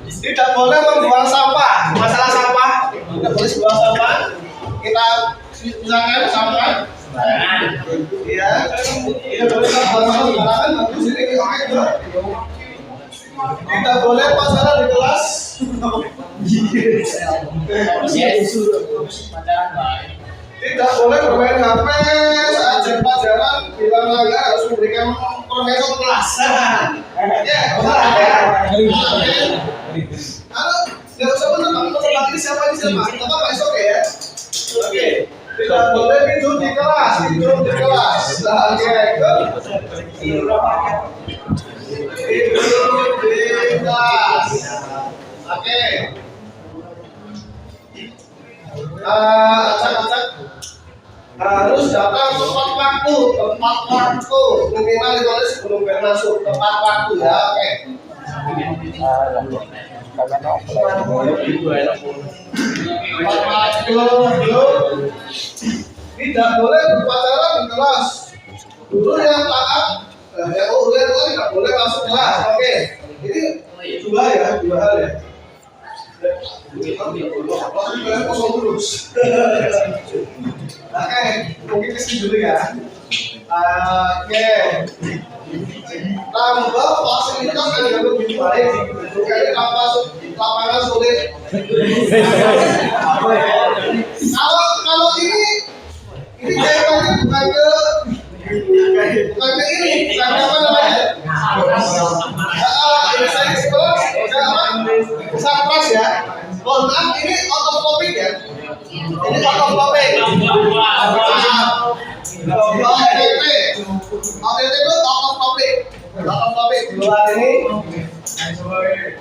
Tidak boleh membuang sampah. Masalah sampah, tidak boleh buang sampah. Kita misalkan sampah. Iya. Tidak boleh buang sampah sembarangan. Bagus ini oke. Tidak boleh pacaran di kelas. Tidak boleh bermain HP saat jam pelajaran. Bila melanggar harus memberikan permen ke kelas. Ya, kalau nggak usah menebak ini siapa. Apa besok ya? Oke. Tidak boleh tidur di kelas. Oke, tidur di kelas. Oke. Acak harus datang tepat waktu minimal ditulis sebelum bel masuk tepat waktu ya. Oke. Tidak boleh berpacaran di kelas. Guru yang taat, tidak boleh masuk kelas. Oke. Ini dua hal ya. Kosong terus. Oke, mungkin kesini dulu ya. Oke. Tambah fasilitas yang lebih baik. Bukan lapangan sulit. Kalau ini kayaknya bukan ke ini, bukan apa namanya? Saya sekolah, Sarpas ya. Mohon maaf, ini out of topic ya. Ini out of topic. OTT itu out of topic. Out of topic di luar ini.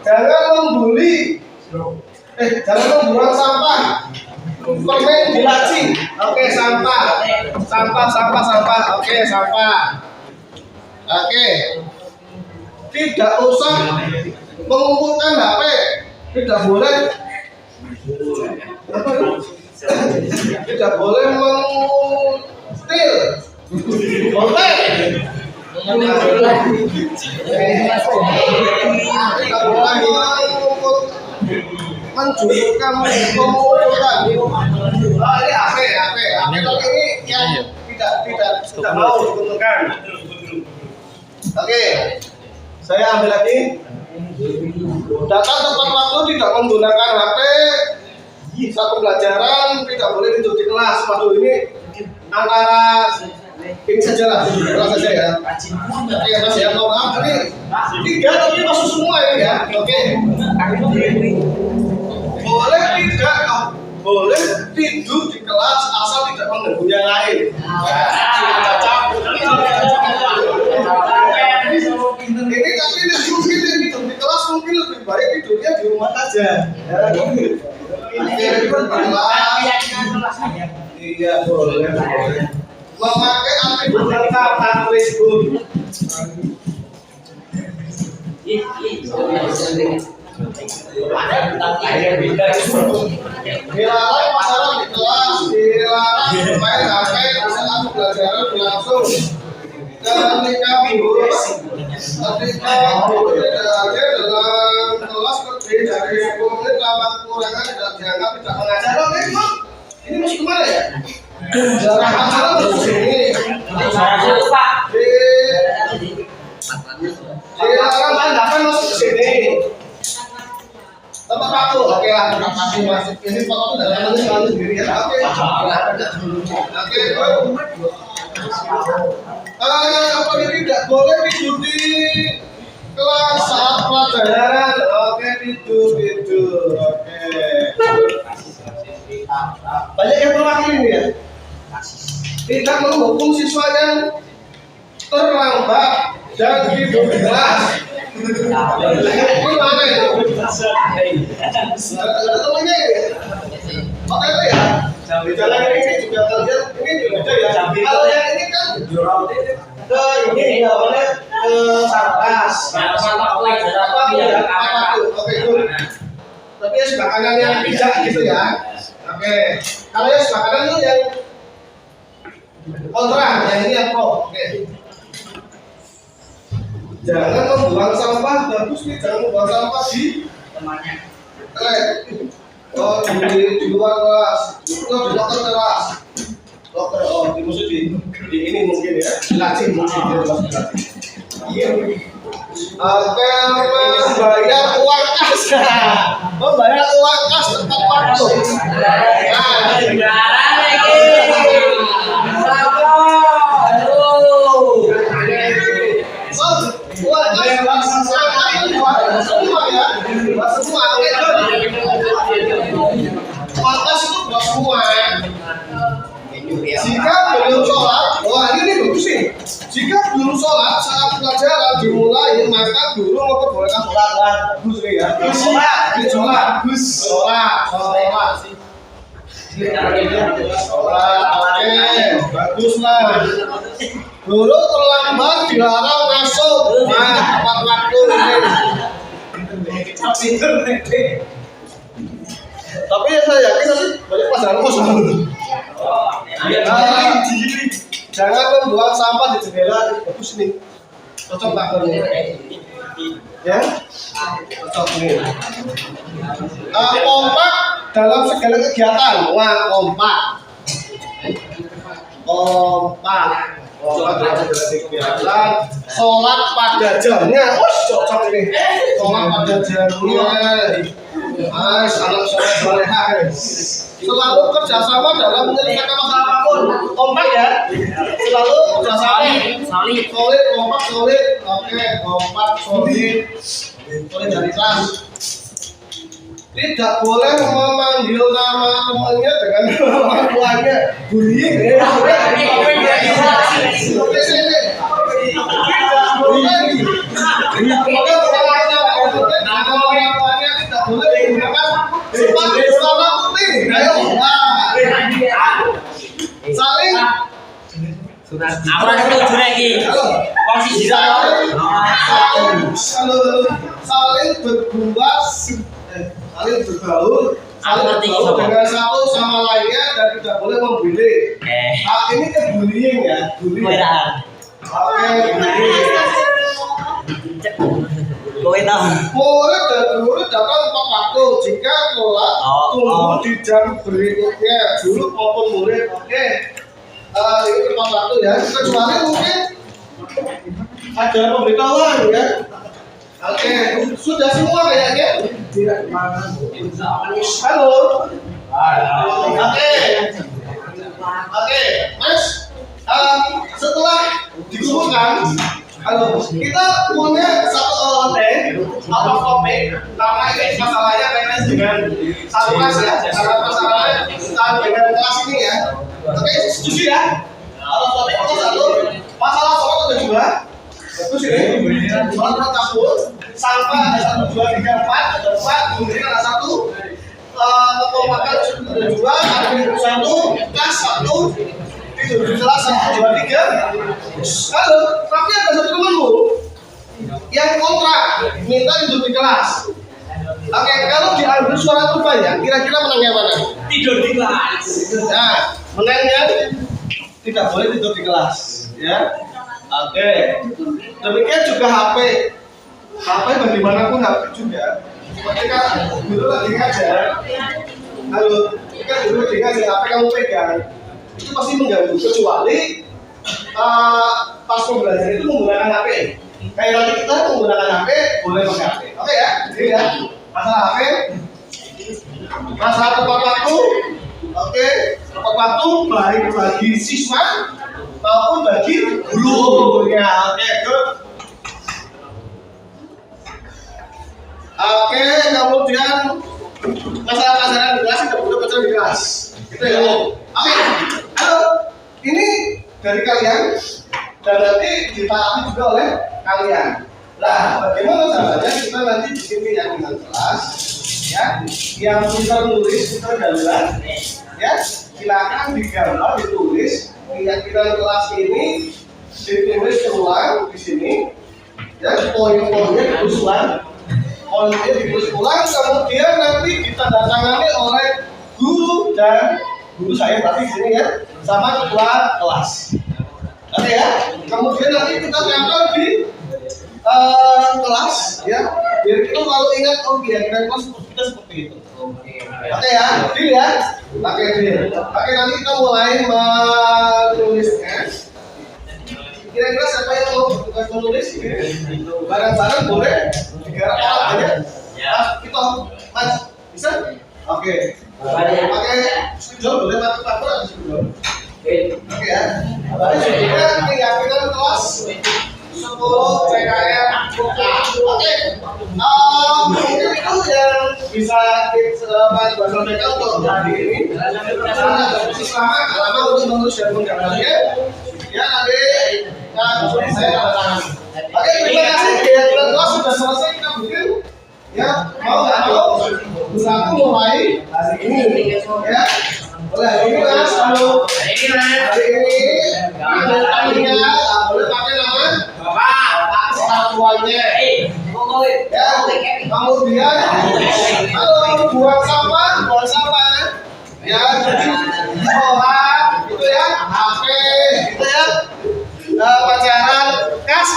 Jangan membuli. Jangan membuang sampah. Permen di laci. Oke, sampah. Oke, sampah. Oke. Tidak usah mengumpulkan HP. Tidak boleh. Tidak boleh mengutil. Boleh. Tidak boleh menjulurkan, mengumpulkan. Ini HP. Ini yang tidak mau dikumpulkan. Oke. Saya ambil lagi. Datang tepat waktu, tidak menggunakan HP saat pembelajaran tidak boleh tidur di kelas. Waduh, ini antara ini saja lah, kelas saja ya. Oke, Mas ya, mohon maaf ini 3 tapi masuk semua ini ya. Oke. Boleh tidur di kelas asal tidak mengganggu yang lain. Ini tapi mungkin tidur di kelas mungkin lebih baik tidurnya di rumah saja. Iya boleh. Memakai atribut kata Facebook. Dilarang pacaran di kelas, dilarang bermain HP saat pembelajaran berlangsung. Ketika guru tidak ada dalam kelas lebih dari 10 menit lama kekurangan tidak dianggap tidak mengajar. Oke, ini masuk kemana ya? Jarang pacaran di sini. Dilarang main HP masuk ke sini. Tempat waktu, oke lah, tempat waktu masuk ini foto itu dalam selalu sendiri ya. Oke. Apa ini tidak boleh tidur di kelas saat pelajaran? Oke, tidur. Oke. Banyak yang terwakili ini ya. Tidak menghukum siswa yang terlambat dan tidur di kelas. Ini mana itu? Ada temannya ya? Oke ya? Di jalan ini juga kalian ini juga ya. Kalau yang ini kan ke ini ya boleh ke Sarkas. Oke itu. Tapi ya sebelah kanan yang tidak gitu ya. Oke. Kalau yang sebelah kanan itu yang kontra, yang ini yang pro. Oke. Jangan membuang sampah, bagus nih, jangan membuang sampah di temannya. Oh, di luar kelas, di loker kelas. Loker, oh, di maksud di ini mungkin ya, laci mungkin dia masuk laci. Iya. Oke, membayar uang kas, membayar uang kas tepat waktu. Jika belum sholat, wah ini bagus sih. Jika belum sholat saat pelajaran dimulai, maka guru memperbolehkan sholat. Bagus nih ya. Sholat. Oke, bagus lah. Guru terlambat dilarang masuk. Nah, tepat waktu ini. Tapi ya saya yakin nanti banyak pelajaran kosong. Jangan membuang sampah di jendela. Bagus nih. Cocok tak ini? Ya? Cocok nih. Kompak dalam segala kegiatan. Wah, kompak dalam segala kegiatan. Sholat pada jamnya. Cocok ini. Sholat pada jamnya. Anak soleh. Selalu kerjasama dalam menyelesaikan masalah apapun. Kompak ya. Selalu kerjasama. Solid, kompak, solid. Oke, kompak, solid. Solidaritas. Tidak boleh memanggil nama temannya dengan nama orang tuanya. Bullying. Saling berbaur, dengan satu sama lainnya dan tidak boleh membuli. Ini kan bullying ya, bullying. Murid dan guru datang tepat waktu. Jika telat, tunggu di jam berikutnya. Guru maupun murid, oke. Ini tepat waktu ya. Kecuali mungkin ada pemberitahuan ya. Oke, sudah semua kayaknya. Halo. Oke, oke, Mas. Setelah dikumpulkan, kita punya satu atau topik, karena ini masalahnya kaitannya dengan satu kelas ya, karena masalahnya dengan kelas ini ya. Oke, setuju ya? Kalau topik itu satu, masalah soal ada dua. Terus ini soal takut, sampah ada 1, 2, 3, 4, ada 4, kemudian ada 1. Kekompakan ada 2, ada 1, kas 1, itu jelas 1, 2, 3. Lalu, tapi ada satu temanmu yang kontra, minta tidur di kelas. Oke, kalau diambil suara terbanyak, kira-kira menangnya mana? Tidur di kelas. Nah, menangnya tidak boleh tidur di kelas, ya. Oke, demikian juga HP. HP bagaimanapun HP juga. Ketika dulu lagi ngajar, ketika dulu lagi ngajar, HP kamu pegang, itu pasti mengganggu. Kecuali pas pembelajaran itu menggunakan HP. Kayak nanti kita menggunakan HP, boleh pakai HP. Oke ya, jadi ya, masalah HP, masalah tepat waktu. Oke, tepat waktu baik bagi siswa maupun bagi guru. Ya, oke, good. Oke, kemudian masalah pelajaran di kelas tidak boleh pelajaran di kelas. Gitu ya. Oke, halo. Ini dari kalian dan nanti ditaati juga oleh kalian. Nah, bagaimana caranya kita nanti di sini yang dengan kelas, ya, yang bisa menulis kita gambar, ya, silakan digambar, ditulis. Keyakinan kelas ini ditulis ulang di sini, ya, poin-poinnya ditulis ulang. Poinnya ditulis ulang, kemudian nanti ditandatangani oleh guru dan guru saya tadi di sini ya, sama ketua kelas. Oke ya, kemudian nanti kita tempel di kelas ya, biar kita selalu ingat keyakinan kelas kita seperti itu. Oke ya, deal ya. Oke deal. Oke, nanti kita mulai menulisnya. Kira-kira siapa yang mau bertugas menulis? Barang-barang boleh digarap orang aja. Kita mas bisa? Oke. Pakai spidol boleh pakai paper atau spidol? Oke ya. Jadi keyakinan kelas 10 PKR. Oke. Mungkin itu yang bisa kita sampaikan untuk hari ini. Selama untuk menulis dan menggambarnya. Ya nanti saya tanda tangan. Oke, terima kasih. Keyakinan kelas sudah selesai kita bikin. Ya, mau nggak mau? Aku mulai hari ini. Ya, boleh hari ini mas. Hari ini ada tadinya boleh pakai nama bapak orang tuanya. Ya, kemudian kalau buang sampah. Ya, jadi orang gitu ya, HP gitu ya, pacaran, kas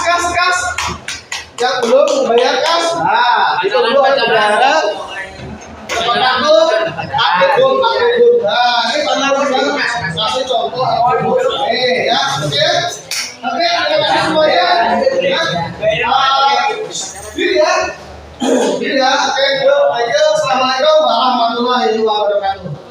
yang belum membayar kas, nah itu belum membayar, tepat waktu, pakai gold, nah ini pandangan kasih contoh, ya, oke, terima kasih semuanya, ya, oke, assalamualaikum warahmatullahi wabarakatuh.